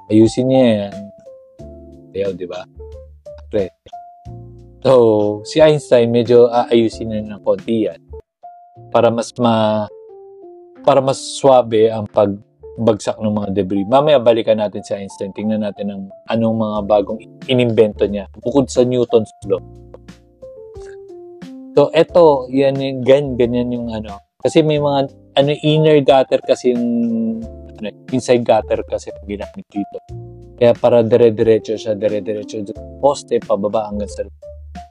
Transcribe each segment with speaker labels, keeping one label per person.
Speaker 1: Ayusin niya yan. Ayaw, di ba? Pre. So, si Einstein medyo aayusin na ng konti yan para mas swabe ang pagbagsak ng mga debris. Mamaya balikan natin si Einstein. Tingnan natin anong mga bagong inimbento niya bukod sa Newton's law. So, eto, ganyan yung ano. Kasi may mga inner gutter kasi yung inside gutter kasi ginamit dito. Kaya para dire-diretso siya, poste, pababa hanggang sa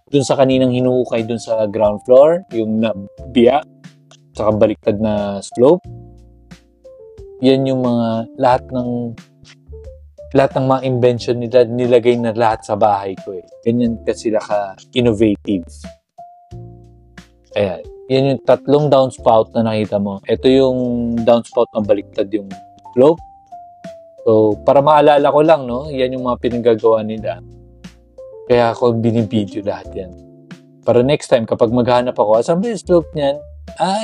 Speaker 1: dun sa kaninang hinuhukay dun sa ground floor, yung nabiyak, saka baliktad na slope. Yan yung mga lahat ng mga invention nila, nilagay na lahat sa bahay ko eh. Ganyan kasi sila ka-innovative. Ayan. Yan yung tatlong downspout na nakita mo. Ito yung downspout na baliktad yung slope. So, para maalala ko lang, no? Yan yung mga pinagagawa nila. Kaya ako binibideo lahat yan. Para next time, kapag maghanap ako, saan ba yung slope niyan?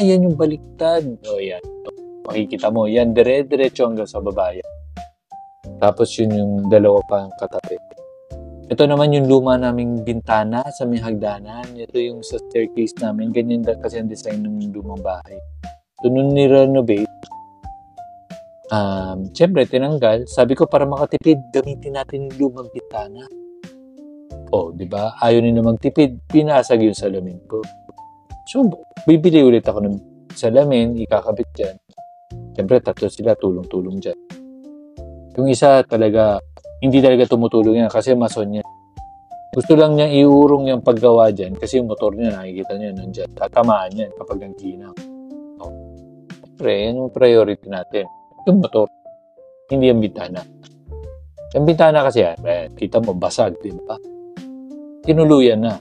Speaker 1: Yan yung baliktad. O, yan. Makikita mo, yan, dire-diretso hanggang sa babae. Tapos yun yung dalawa pa katabi. Ito naman yung luma naming bintana sa may hagdanan. Ito yung sa staircase namin. Ganyan kasi ang design ng lumang bahay. So, nung ni-renovate, syempre, tinanggal. Sabi ko, para makatipid, gamitin natin yung lumang bintana. Di ba? Ayaw nila magtipid. Pinasag yung salamin ko. So, bibili ulit ako ng salamin, ikakabit dyan. Syempre, tatlo sila, tulong-tulong dyan. Yung isa talaga, hindi talaga tumutulong yan kasi mason niya. Gusto lang niya iurong yung paggawa dyan kasi yung motor niya, nakikita niya nandyan. Tatamaan yan kapag nangginaw. Siyempre, yan yung priority natin. Yung motor, hindi yung bintana. Yung bintana kasi yan, kita mo, basag, di ba? Tinuluyan na.